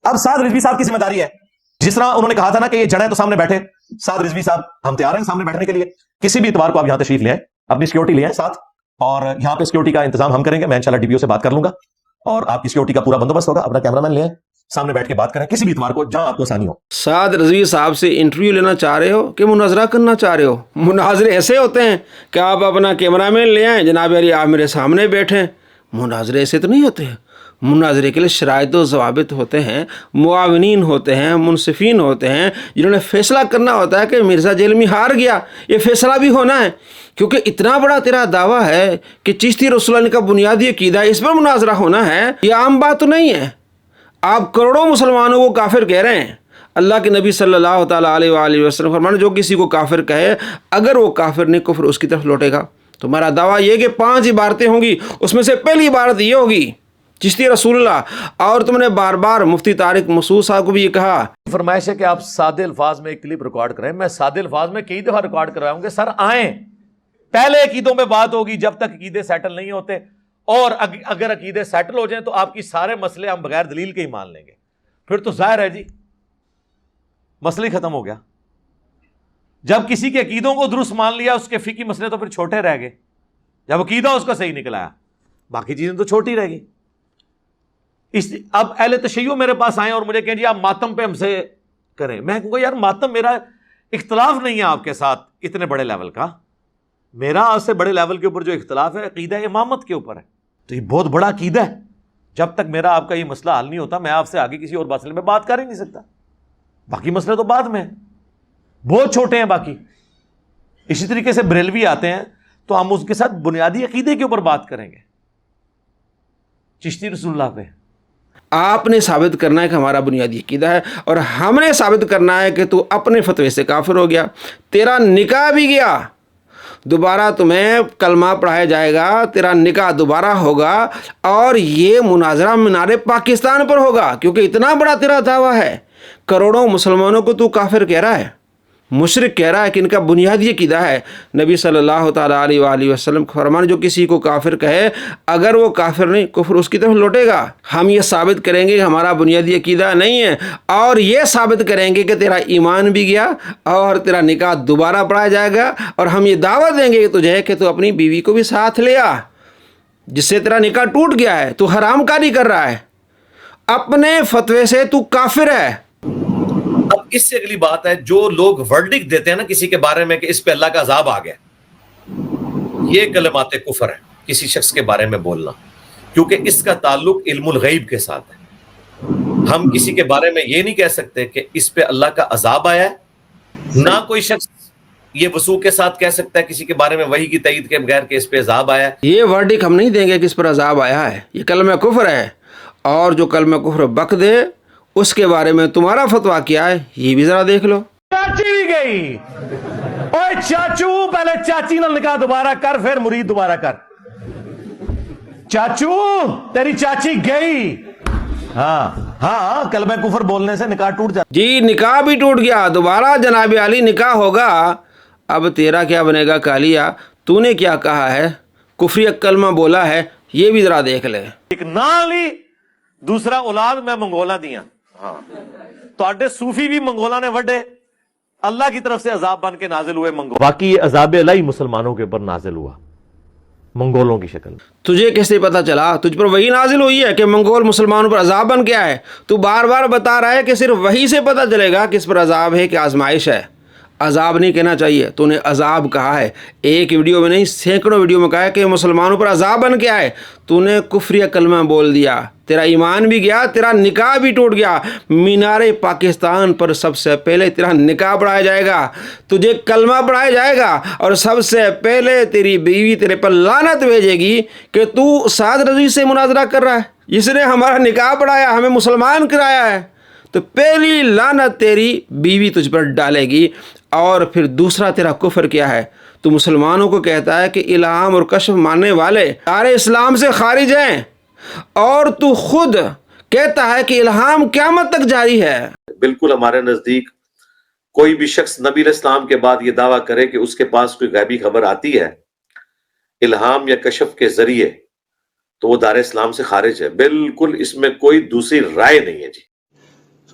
اب سعد رضوی صاحب کی ذمہ داری ہے، جس طرح انہوں نے کہا تھا نا کہ یہ جڑیں تو سامنے بیٹھے، سعد رضوی صاحب ہم تیار ہیں سامنے بیٹھنے کے لیے، کسی بھی اتوار کو آپ یہاں تشریف لے آئیں، اپنی سیکورٹی لے آئیں ساتھ، اور یہاں پہ سیکورٹی کا انتظام ہم کریں گے، میں انشاءاللہ ڈی پی او سے بات کر لوں گا، اور آپ کی سیکورٹی کا پورا بندوبست ہوگا، اپنا کیمرہ مین لے آئیں، سامنے بیٹھ کے بات کریں کسی بھی اتوار کو جہاں آپ کو آسانی ہو۔ سعد رضوی صاحب سے انٹرویو لینا چاہ رہے ہو کہ مناظرہ کرنا چاہ رہے ہو؟ مناظرے ایسے ہوتے ہیں کہ آپ اپنا کیمرہ مین لے آئیں، جناب علی آپ میرے سامنے بیٹھیں، مناظرے ایسے تو نہیں ہوتے ہیں۔ مناظرے کے لیے شرائط و ضوابط ہوتے ہیں، معاونین ہوتے ہیں، منصفین ہوتے ہیں، جنہوں نے فیصلہ کرنا ہوتا ہے کہ مرزا جیلمی ہار گیا، یہ فیصلہ بھی ہونا ہے، کیونکہ اتنا بڑا تیرا دعویٰ ہے کہ چشتی رسول اللہ کا بنیادی عقیدہ ہے، اس پر مناظرہ ہونا ہے، یہ عام بات تو نہیں ہے۔ آپ کروڑوں مسلمانوں کو کافر کہہ رہے ہیں، اللہ کے نبی صلی اللہ تعالیٰ علیہ وآلہ وسلم فرمانا جو کسی کو کافر کہے اگر وہ کافر نہیں کفر اس کی طرف لوٹے گا۔ تمہارا دعویٰ یہ کہ 5 عبارتیں ہوں گی، اس میں سے پہلی عبارت یہ ہوگی چشتی رسول اللہ، اور تم نے بار بار مفتی طارق مسعود صاحب کو بھی یہ کہا، فرمائش ہے کہ آپ سادے الفاظ میں ایک کلپ ریکارڈ کریں، میں سادے الفاظ میں کئی دفعہ ریکارڈ کرواؤں گے، سر آئیں، پہلے عقیدوں پہ بات ہوگی جب تک عقیدے سیٹل نہیں ہوتے، اور اگر عقیدے سیٹل ہو جائیں تو آپ کی سارے مسئلے ہم بغیر دلیل کے ہی مان لیں گے، پھر تو ظاہر ہے جی مسئلہ ہی ختم ہو گیا۔ جب کسی کے عقیدوں کو درست مان لیا اس کے فقہی مسئلے تو پھر چھوٹے رہ گئے، جب عقیدہ اس کا صحیح نکل آیا باقی چیزیں تو چھوٹی رہ گئی۔ اب اہل تشیع میرے پاس آئیں اور مجھے کہیں جی آپ ماتم پہ ہم سے کریں، میں کہوں گا یار ماتم میرا اختلاف نہیں ہے آپ کے ساتھ اتنے بڑے لیول کا، میرا آپ سے بڑے لیول کے اوپر جو اختلاف ہے عقیدہ امامت کے اوپر ہے، تو یہ بہت بڑا عقیدہ ہے، جب تک میرا آپ کا یہ مسئلہ حل نہیں ہوتا میں آپ سے آگے کسی اور مسئلے میں بات کر ہی نہیں سکتا، باقی مسئلے تو بعد میں ہیں، بہت چھوٹے ہیں باقی۔ اسی طریقے سے بریلوی آتے ہیں تو ہم اس کے ساتھ بنیادی عقیدے کے اوپر بات کریں گے، چشتی رسول اللہ پہ آپ نے ثابت کرنا ہے کہ ہمارا بنیادی عقیدہ ہے، اور ہم نے ثابت کرنا ہے کہ تو اپنے فتوے سے کافر ہو گیا، تیرا نکاح بھی گیا، دوبارہ تمہیں کلمہ پڑھایا جائے گا، تیرا نکاح دوبارہ ہوگا، اور یہ مناظرہ مینار پاکستان پر ہوگا، کیونکہ اتنا بڑا تیرا دعویٰ ہے، کروڑوں مسلمانوں کو تو کافر کہہ رہا ہے، مشرک کہہ رہا ہے کہ ان کا بنیادی عقیدہ ہے نبی صلی اللہ تعالیٰ علیہ وآلہ وسلم کا فرمان جو کسی کو کافر کہے اگر وہ کافر نہیں کفر اس کی طرف لوٹے گا۔ ہم یہ ثابت کریں گے کہ ہمارا بنیادی عقیدہ نہیں ہے، اور یہ ثابت کریں گے کہ تیرا ایمان بھی گیا اور تیرا نکاح دوبارہ پڑھایا جائے گا، اور ہم یہ دعوت دیں گے کہ تجھے کہ تو اپنی بیوی کو بھی ساتھ لے آ، جس سے تیرا نکاح ٹوٹ گیا ہے، تو حرام کاری کر رہا ہے، اپنے فتوے سے تو کافر ہے۔ اب اس سے اگلی بات ہے جو لوگ ورڈکٹ دیتے ہیں نا کسی کے بارے میں کہ اس پہ اللہ کا عذاب آ گیا، یہ کلمات کفر ہے کسی شخص کے بارے میں بولنا، کیونکہ اس کا تعلق علم الغیب کے ساتھ ہے۔ ہم کسی کے بارے میں یہ نہیں کہہ سکتے کہ اس پہ اللہ کا عذاب آیا ہے، نہ کوئی شخص یہ وثوق کے ساتھ کہہ سکتا ہے کسی کے بارے میں وحی کی تائید کے بغیر کہ اس پہ عذاب آیا ہے۔ یہ ورڈک ہم نہیں دیں گے کہ اس پر عذاب آیا ہے، یہ کلمہ کفر ہے، اور جو کلمہ کفر بک دے اس کے بارے میں تمہارا فتویٰ کیا ہے یہ بھی ذرا دیکھ لو۔ چاچی بھی گئی، اوے چاچو پہلے چاچی نال نکاح دوبارہ کر پھر مرید دوبارہ کر، چاچو تیری چاچی گئی، ہاں کلمہ کفر بولنے سے نکاح ٹوٹ جاتا جی نکاح بھی ٹوٹ گیا، دوبارہ جناب علی نکاح ہوگا، اب تیرا کیا بنے گا کالیا، تو نے کیا کہا ہے، کفری کلمہ بولا ہے، یہ بھی ذرا دیکھ لے۔ ایک نہ لی دوسرا اولاد میں منگولا دیا، تو صوفی بھی منگولا نے وڈے، اللہ کی طرف سے عذاب بن کے نازل ہوئے منگول، باقی یہ عذاب الہی مسلمانوں کے اوپر نازل ہوا منگولوں کی شکل۔ تجھے کیسے پتا چلا؟ تجھ پر وہی نازل ہوئی ہے کہ منگول مسلمانوں پر عذاب بن گیا ہے، تو بار بار بتا رہا ہے کہ صرف وہی سے پتا چلے گا کہ اس پر عذاب ہے کہ آزمائش ہے، عذاب نہیں کہنا چاہیے، تو نے عذاب کہا ہے، ایک ویڈیو میں نہیں سینکڑوں ویڈیو میں کہا ہے کہ مسلمانوں پر عذاب بن گیا ہے، تو نے کفری کلمہ بول دیا، تیرا ایمان بھی گیا، تیرا نکاح بھی ٹوٹ گیا، مینار پاکستان پر سب سے پہلے تیرا نکاح پڑھایا جائے گا، تجھے کلمہ پڑھایا جائے گا، اور سب سے پہلے تیری بیوی تیرے پر لعنت بھیجے گی کہ تو سعد رضوی سے مناظرہ کر رہا ہے جس نے ہمارا نکاح پڑھایا، ہمیں مسلمان کرایا ہے، تو پہلی لعنت تیری بیوی تجھ پر ڈالے گی۔ اور پھر دوسرا تیرا کفر کیا ہے، تو مسلمانوں کو کہتا ہے کہ الہام اور کشف ماننے والے سارے اسلام سے خارج ہیں، اور تو خود کہتا ہے کہ الہام قیامت تک جاری ہے۔ بالکل ہمارے نزدیک کوئی بھی شخص نبی علیہ السلام کے بعد یہ دعویٰ کرے کہ اس کے پاس کوئی غیبی خبر آتی ہے الہام یا کشف کے ذریعے تو وہ دار اسلام سے خارج ہے، بالکل اس میں کوئی دوسری رائے نہیں ہے جی۔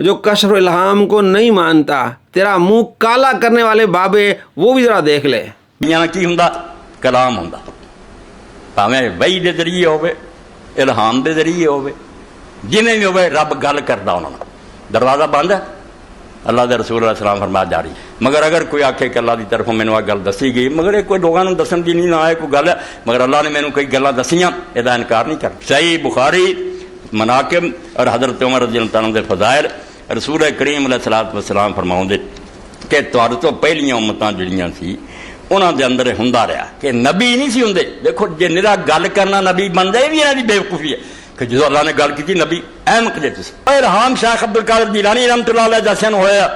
جو کشف الہام کو نہیں مانتا، تیرا منہ کالا کرنے والے بابے وہ بھی ذرا دیکھ لے۔ دنیا کی ہوں کلام ہوں، بھاویں وحی دے ذریعے ہوئے، الہام دے ذریعے ہوئے، جنہیں بھی ہوئے رب گل کرتا انہوں نے۔ دروازہ بند ہے، اللہ دے رسول علیہ السلام فرمایا جاری۔ مگر اگر کوئی آکھے کہ اللہ دی طرفوں میں نے گل دسی گئی، مگر یہ کوئی لوگوں دسن دی نہیں نہ آئے کوئی گل ہے، مگر اللہ نے میں نے کئی گلاں دسیاں، یہ انکار نہیں کر۔ صحیح بخاری مناقب اور حضرت عمر رضی اللہ عنہ دے فضائل، رسول کریم علیہ الصلوۃ والسلام فرماؤں دے کہ تہاڈے تو پہلیاں امتاں جڑیاں سی انہاں دے اندر ہوندا رہا کہ نبی نہیں سی ہوندے۔ دیکھو جے نرا گل کرنا نبی بن جائے بھی انہاں دی بیوقوفی ہے کہ جدو اللہ نے گل کی نبی احمق دے تسی۔ الہام شیخ عبد القادر جیلانی رحمۃ اللہ علیہ جیسے ہویا،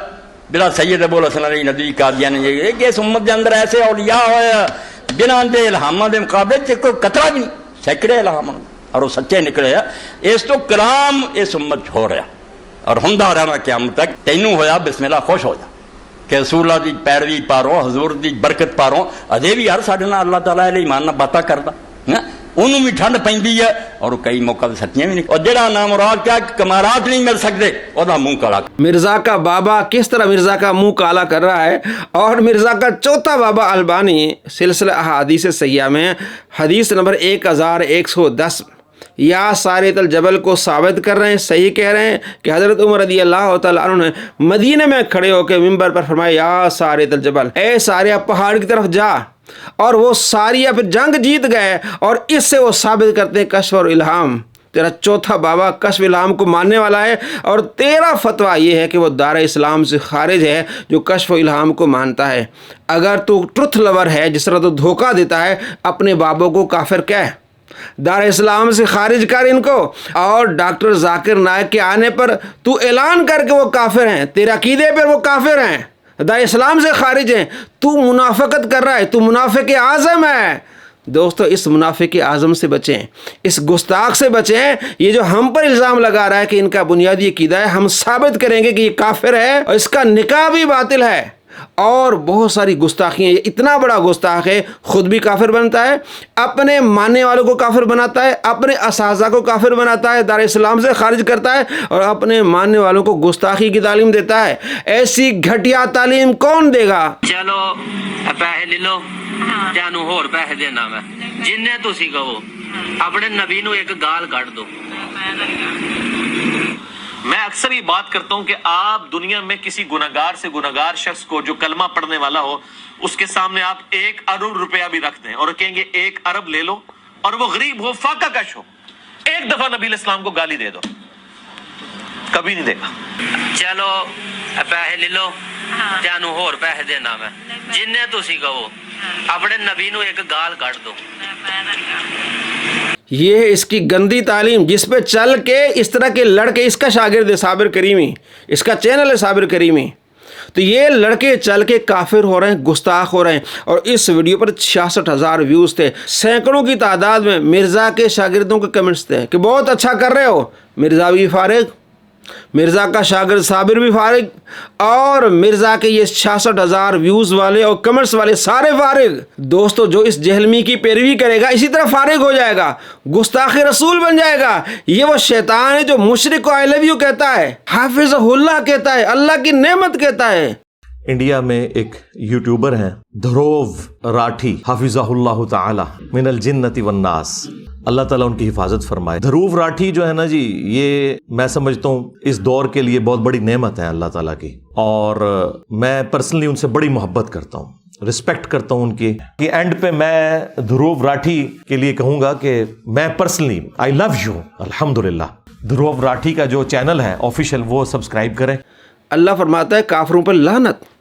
بلا سید ابو الحسن علی ندوی قادیانی یہ کہ اس امت دے اندر ایسے اولیاء ہویا جنہاں دے الہاماں دے مقابلے چ کوئی قطرہ بھی نہیں، سینکڑے الہام اور وہ سچے نکلے۔ اس تو کلام اس امت ہو رہا اور ہوندا رہنا قیامت تک۔ تینوں ہویا بسم اللہ خوش ہو جا کہ رسول اللہ دی پیروی پاروں، حضور دی برکت پاروں، اجے بھی ہر ساڈے نال اللہ تعالیٰ علیہ ایمان نال باتاں کردا، انہوں بھی ٹھنڈ پیندی ہے اور کئی موقع سچیاں بھی نہیں، اور جڑا نامراد کیا کمالات نہیں مل سکتے وہ منہ کالا۔ مرزا کا بابا کس طرح مرزا کا منہ کالا کر رہا ہے، اور مرزا کا چوتھا بابا البانی سلسلہ احادیث صحیحہ میں حدیث نمبر 1110 یا سارت الجبل کو ثابت کر رہے ہیں، صحیح کہہ رہے ہیں کہ حضرت عمر رضی اللہ تعالیٰ عنہ نے مدینے میں کھڑے ہو کے ممبر پر فرمایا یا سارت الجبل، اے ساریہ پہاڑ کی طرف جا، اور وہ ساریہ پھر جنگ جیت گئے، اور اس سے وہ ثابت کرتے ہیں کشف اور الہام۔ تیرا چوتھا بابا کشف الہام کو ماننے والا ہے، اور تیرا فتویٰ یہ ہے کہ وہ دار اسلام سے خارج ہے جو کشف و الہام کو مانتا ہے۔ اگر تو ٹروتھ لور ہے، جس طرح تو دھوکہ دیتا ہے، اپنے بابوں کو کافر کہہ، دار اسلام سے خارج کر ان کو، اور ڈاکٹر ذاکر نائک کے آنے پر تو اعلان کر کے وہ کافر ہیں، تیرے عقیدے پر وہ کافر ہیں، دار اسلام سے خارج ہیں، تو منافقت کر رہا ہے، تو منافق اعظم ہے۔ دوستو اس منافق اعظم سے بچیں، اس گستاخ سے بچیں۔ یہ جو ہم پر الزام لگا رہا ہے کہ ان کا بنیادی عقیدہ ہے، ہم ثابت کریں گے کہ یہ کافر ہے اور اس کا نکاح بھی باطل ہے، اور بہت ساری گستاخیاں۔ یہ اتنا بڑا گستاخ ہے، خود بھی کافر بنتا ہے، اپنے ماننے والوں کو کافر بناتا ہے، اپنے اساتذہ کو کافر بناتا ہے، دار اسلام سے خارج کرتا ہے، اور اپنے ماننے والوں کو گستاخی کی تعلیم دیتا ہے۔ ایسی گھٹیا تعلیم کون دے گا؟ چلو پیسے لے لو، تینوں ہور پیسے دینا میں، جن تسی کہو اپنے نبی نو ایک گال کٹ دو۔ میں اکثر یہ بات کرتا ہوں کہ آپ دنیا میں کسی گناہگار سے گناہگار شخص کو جو کلمہ پڑھنے والا ہو، اس کے سامنے آپ 1 ارب روپیہ بھی رکھ دیں اور کہیں گے 1 ارب لے لو، اور وہ غریب ہو، فاقہ کش ہو، ایک دفعہ نبی علیہ السلام کو گالی دے دو، کبھی نہیں دے گا۔ چلو پیسے لے لو، تینوں ہور پیسے دینا میں، جن تسی کہو اپنے نبی نو ایک گال کٹ دو۔ یہ ہے اس کی گندی تعلیم، جس پہ چل کے اس طرح کے لڑکے، اس کا شاگرد ہے صابر کریمی، اس کا چینل ہے صابر کریمی، تو یہ لڑکے چل کے کافر ہو رہے ہیں، گستاخ ہو رہے ہیں۔ اور اس ویڈیو پر 66,000 ویوز تھے، سینکڑوں کی تعداد میں مرزا کے شاگردوں کے کمنٹس تھے کہ بہت اچھا کر رہے ہو۔ مرزا بھی فارغ، مرزا کا شاگرد صابر بھی فارغ، اور مرزا کے یہ 66,000 ویوز والے اور کمنٹس والے سارے فارغ۔ دوستو جو اس جہلمی کی پیروی کرے گا اسی طرح فارغ ہو جائے گا، گستاخ رسول بن جائے گا۔ یہ وہ شیطان ہے جو مشرک کو آئی لو یو کہتا ہے، حافظ اللہ کہتا ہے، اللہ کی نعمت کہتا ہے۔ انڈیا میں ایک یوٹیوبر ہیں دھروو راٹھی حفظہ اللہ تعالی من الجنت والناس، اللہ تعالیٰ ان کی حفاظت فرمائے۔ دھروو راٹھی جو ہے نا جی، یہ میں سمجھتا ہوں اس دور کے لیے بہت بڑی نعمت ہے اللہ تعالیٰ کی، اور میں پرسنلی ان سے بڑی محبت کرتا ہوں، رسپیکٹ کرتا ہوں ان کی۔ اینڈ پہ میں دھروو راٹھی کے لیے کہوں گا کہ میں پرسنلی آئی لو یو، الحمدللہ۔ دھروو راٹھی کا جو چینل ہے آفیشیل، وہ سبسکرائب کریں۔ اللہ فرماتا ہے کافروں پر لعنت،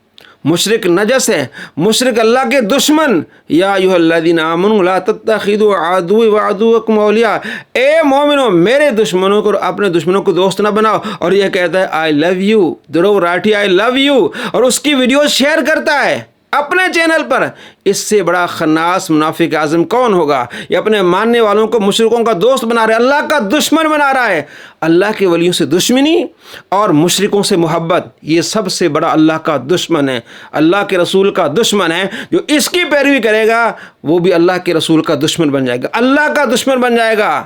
مشرک نجس ہے، مشرک اللہ کے دشمن۔ یا ایھا الذین آمنوا لا تتخذوا عدوی وعدوکم اولیاء، اے مومنو میرے دشمنوں کو اپنے دشمنوں کو دوست نہ بناؤ۔ اور یہ کہتا ہے I love you, Dhruv Rathee I love you, اور اس کی ویڈیو شیئر کرتا ہے اپنے چینل پر۔ اس سے بڑا خناس منافق اعظم کون ہوگا؟ یہ اپنے ماننے والوں کو مشرکوں کا دوست بنا رہا ہے، اللہ کا دشمن بنا رہا ہے۔ اللہ کے ولیوں سے دشمنی اور مشرکوں سے محبت، یہ سب سے بڑا اللہ کا دشمن ہے، اللہ کے رسول کا دشمن ہے۔ جو اس کی پیروی کرے گا وہ بھی اللہ کے رسول کا دشمن بن جائے گا، اللہ کا دشمن بن جائے گا۔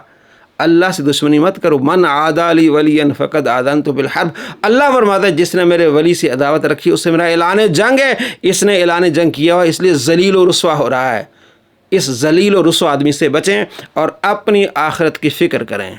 اللہ سے دشمنی مت کرو. من عادی لی ولی فقد آذنت بالحرب. اللہ فرماتا ہے جس نے میرے ولی سے عداوت رکھی اس سے میرا اعلان جنگ ہے. اس نے اعلان جنگ کیا ہوا اس لیے ذلیل و رسوا ہو رہا ہے. اس ذلیل و رسوا آدمی سے بچیں اور اپنی آخرت کی فکر کریں.